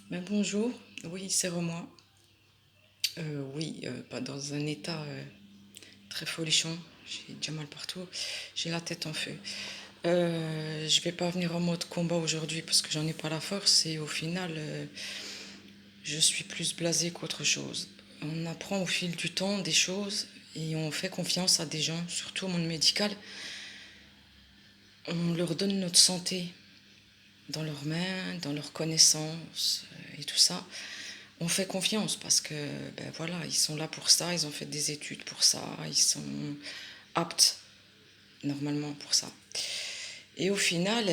Ben bonjour, oui, c'est moi. Oui, pas dans un état très folichon. J'ai déjà mal partout. J'ai la tête en feu. Je vais pas venir en mode combat aujourd'hui parce que j'en ai pas la force et au final, je suis plus blasée qu'autre chose. On apprend au fil du temps des choses et on fait confiance à des gens, surtout au monde médical. On leur donne notre santé dans leurs mains, dans leurs connaissances et tout ça. On fait confiance parce que ben voilà, ils sont là pour ça, ils ont fait des études pour ça, ils sont aptes normalement pour ça. Et au final,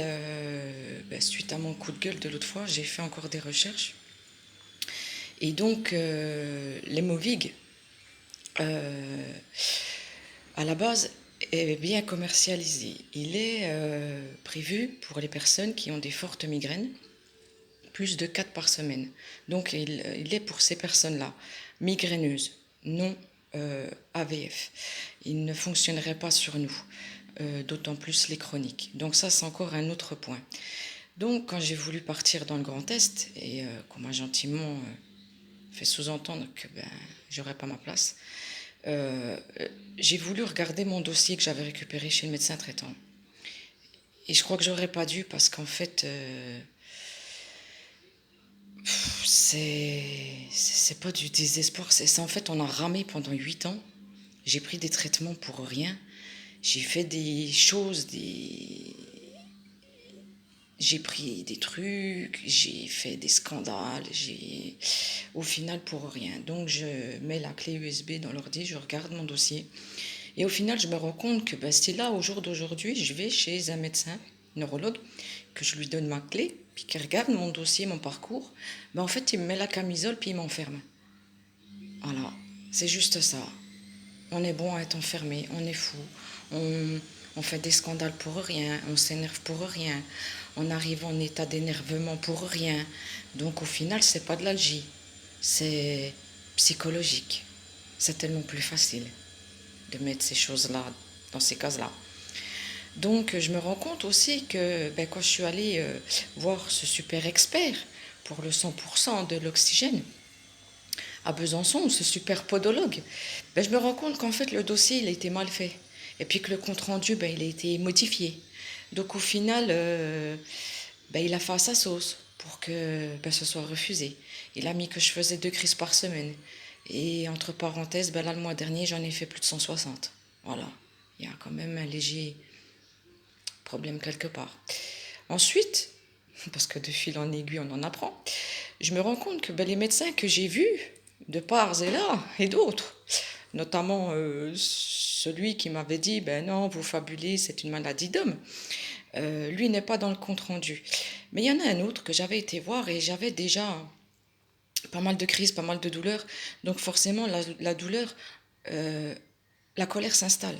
ben, suite à mon coup de gueule de l'autre fois, j'ai fait encore des recherches. Et donc, l'hémovig, euh, à la base, est bien commercialisé. Il est prévu pour les personnes qui ont des fortes migraines, plus de 4 par semaine. Donc il est pour ces personnes-là, migraineuses, non AVF. Il ne fonctionnerait pas sur nous, d'autant plus les chroniques. Donc ça, c'est encore un autre point. Donc quand j'ai voulu partir dans le Grand Est, et qu'on m'a gentiment fait sous-entendre que ben, j'aurais pas ma place, euh, j'ai voulu regarder mon dossier que j'avais récupéré chez le médecin traitant. Et je crois que j'aurais pas dû parce qu'en fait, c'est pas du désespoir, c'est en fait on a ramé pendant 8 ans. J'ai pris des traitements pour rien. J'ai fait des choses, j'ai pris des trucs, j'ai fait des scandales, j'ai au final pour rien. Donc je mets la clé USB dans l'ordi, je regarde mon dossier et au final je me rends compte que ben, c'est là au jour d'aujourd'hui, je vais chez un médecin neurologue que je lui donne ma clé puis qu'il regarde mon dossier, mon parcours, ben en fait il me met la camisole puis il m'enferme. Voilà, c'est juste ça. On est bon à être enfermé, on est fou, on, on fait des scandales pour rien, on s'énerve pour rien, on arrive en état d'énervement pour rien. Donc au final, c'est pas de l'algie, c'est psychologique. C'est tellement plus facile de mettre ces choses-là dans ces cases-là. Donc je me rends compte aussi que ben, quand je suis allée voir ce super expert pour le 100% de l'oxygène, à Besançon, ce super podologue, ben, je me rends compte qu'en fait le dossier il a été mal fait. Et puis que le compte rendu, ben, il a été modifié. Donc au final, ben, il a fait à sa sauce pour que ben, ce soit refusé. Il a mis que je faisais 2 crises par semaine. Et entre parenthèses, ben, là le mois dernier j'en ai fait plus de 160. Voilà, il y a quand même un léger problème quelque part. Ensuite, parce que de fil en aiguille on en apprend, je me rends compte que ben, les médecins que j'ai vus, de part et là, et d'autres, notamment celui qui m'avait dit, ben non, vous fabulez, c'est une maladie d'homme, lui n'est pas dans le compte rendu. Mais il y en a un autre que j'avais été voir et j'avais déjà pas mal de crises, pas mal de douleurs, donc forcément la douleur, euh, la colère s'installe.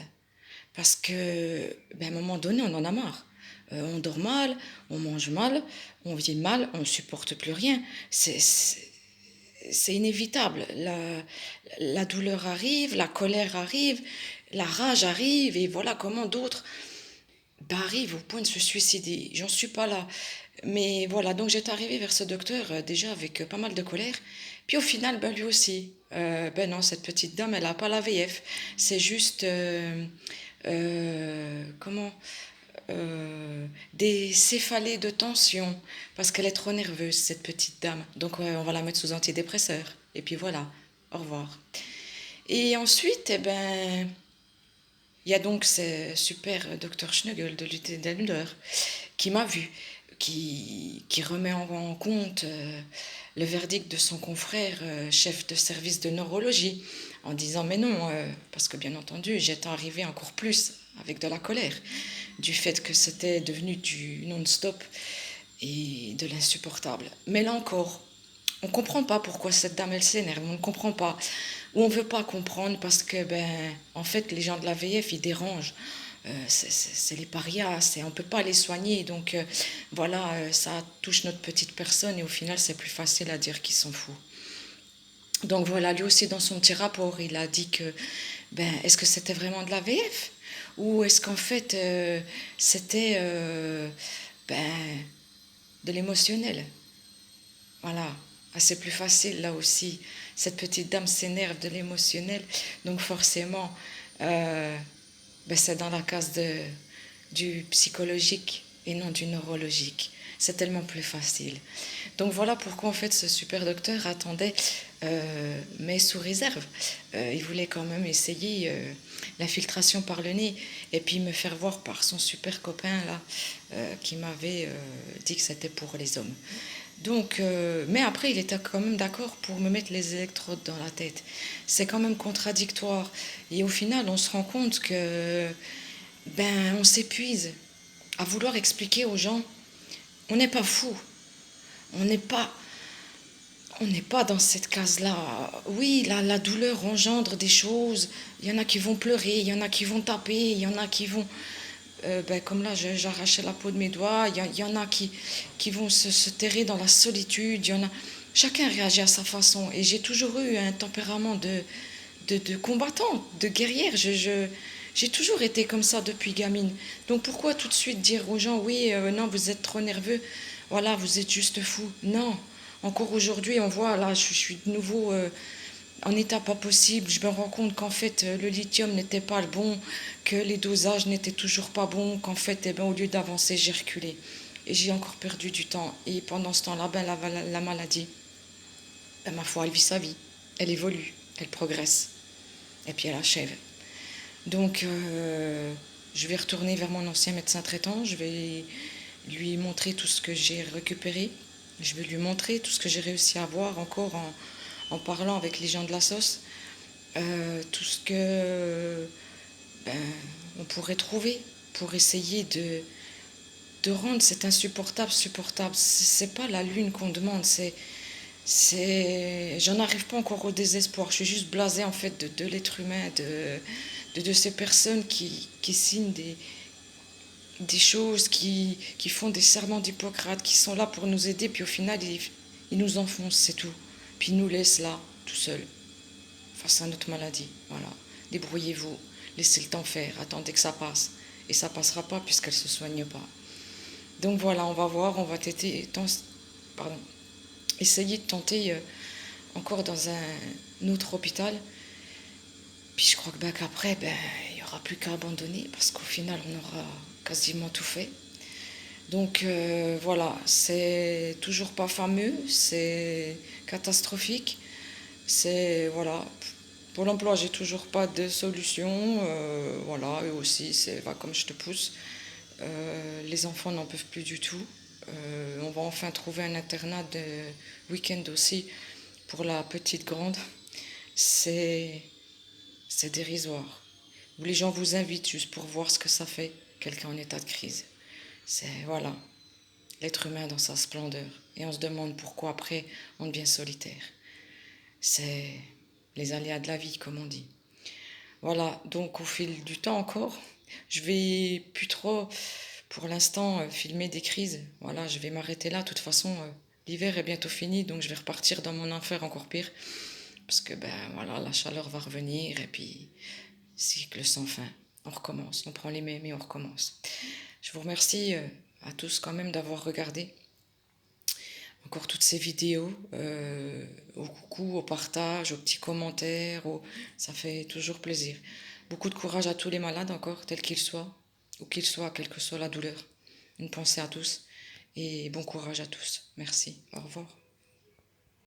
Parce que, ben, à un moment donné, on en a marre. On dort mal, on mange mal, on vit mal, on ne supporte plus rien. C'est inévitable. La douleur arrive, la colère arrive, la rage arrive, et voilà comment d'autres ben, arrivent au point de se suicider. J'en suis pas là. Mais voilà, donc j'étais arrivée vers ce docteur déjà avec pas mal de colère. Puis au final, ben, lui aussi. Ben non, cette petite dame, elle n'a pas la VF. C'est juste... comment des céphalées de tension parce qu'elle est trop nerveuse cette petite dame. Donc on va la mettre sous antidépresseur. Et puis voilà, au revoir. Et ensuite, eh ben, il y a donc ce super docteur Schnugel de l'UT d'Elmder qui m'a vu, qui remet en compte le verdict de son confrère, chef de service de neurologie, en disant mais non, parce que bien entendu, j'étais arrivée encore plus avec de la colère, du fait que c'était devenu du non-stop et de l'insupportable. Mais là encore, on ne comprend pas pourquoi cette dame elle s'énerve, on ne comprend pas. Ou on ne veut pas comprendre parce que, ben, en fait, les gens de la VF, ils dérangent. C'est les parias, on ne peut pas les soigner. Donc voilà, ça touche notre petite personne et au final, c'est plus facile à dire qu'ils s'en fout. Donc voilà, lui aussi, dans son petit rapport, il a dit que, ben, est-ce que c'était vraiment de la VF? Ou est-ce qu'en fait, c'était ben, de l'émotionnel? Voilà. Ah, c'est plus facile là aussi. Cette petite dame s'énerve de l'émotionnel. Donc forcément, euh, ben, c'est dans la case du psychologique et non du neurologique. C'est tellement plus facile. Donc voilà pourquoi en fait ce super docteur attendait, mais sous réserve. Il voulait quand même essayer l'infiltration par le nez et puis me faire voir par son super copain là qui m'avait dit que c'était pour les hommes. Donc, mais après, il était quand même d'accord pour me mettre les électrodes dans la tête. C'est quand même contradictoire. Et au final, on se rend compte que, ben, on s'épuise à vouloir expliquer aux gens. On n'est pas fou. On n'est pas, on n'est pas dans cette case-là. Oui, la douleur engendre des choses. Il y en a qui vont pleurer, il y en a qui vont taper, il y en a qui vont ben, comme là, j'arrachais la peau de mes doigts. Il y en a qui vont se terrer dans la solitude. Il y en a... Chacun réagit à sa façon. Et j'ai toujours eu un tempérament de combattant, de guerrière. J'ai toujours été comme ça depuis gamine. Donc pourquoi tout de suite dire aux gens, oui, non, vous êtes trop nerveux, voilà, vous êtes juste fou. Non. Encore aujourd'hui, on voit, là, je suis de nouveau en état pas possible. Je me rends compte qu'en fait, le lithium n'était pas le bon, que les dosages n'étaient toujours pas bons, qu'en fait, eh ben, au lieu d'avancer, j'ai reculé. Et j'ai encore perdu du temps. Et pendant ce temps-là, ben, la maladie, ben, ma foi, elle vit sa vie. Elle évolue, elle progresse. Et puis elle achève. Donc, je vais retourner vers mon ancien médecin traitant. Je vais lui montrer tout ce que j'ai récupéré. Je vais lui montrer tout ce que j'ai réussi à voir encore en parlant avec les gens de la sauce. Tout ce que ben, on pourrait trouver pour essayer de rendre cet insupportable supportable. C'est pas la lune qu'on demande, j'en arrive pas encore au désespoir. Je suis juste blasée en fait de l'être humain, de ces personnes qui signent des choses, qui font des serments d'Hippocrate, qui sont là pour nous aider, puis au final ils nous enfoncent, c'est tout. Puis ils nous laissent là, tout seuls, face à notre maladie. Voilà. Débrouillez-vous, laissez le temps faire, attendez que ça passe. Et ça passera pas puisqu'elle se soigne pas. Donc voilà, on va voir, on va pardon, essayer de tenter encore dans un autre hôpital. Puis je crois que ben, qu'après, ben, il n'y aura plus qu'à abandonner parce qu'au final, on aura quasiment tout fait. Donc voilà, c'est toujours pas fameux, c'est catastrophique. C'est voilà, pour l'emploi, j'ai toujours pas de solution. Voilà, eux aussi, c'est va comme je te pousse. Les enfants n'en peuvent plus du tout. On va enfin trouver un internat de week-end aussi pour la petite grande. C'est c'est dérisoire. Où les gens vous invitent juste pour voir ce que ça fait, quelqu'un en état de crise. C'est voilà, l'être humain dans sa splendeur. Et on se demande pourquoi après on devient solitaire. C'est les aléas de la vie, comme on dit. Voilà, donc au fil du temps encore, je vais plus trop, pour l'instant, filmer des crises. Voilà, je vais m'arrêter là. De toute façon, l'hiver est bientôt fini, donc je vais repartir dans mon enfer encore pire. Parce que, ben voilà, la chaleur va revenir et puis cycle sans fin. On recommence, on prend les mêmes et on recommence. Je vous remercie à tous quand même d'avoir regardé encore toutes ces vidéos, au coucou, au partage, aux petits commentaires, ça fait toujours plaisir. Beaucoup de courage à tous les malades encore, tels qu'ils soient, ou qu'ils soient, quelle que soit la douleur. Une pensée à tous et bon courage à tous. Merci, au revoir.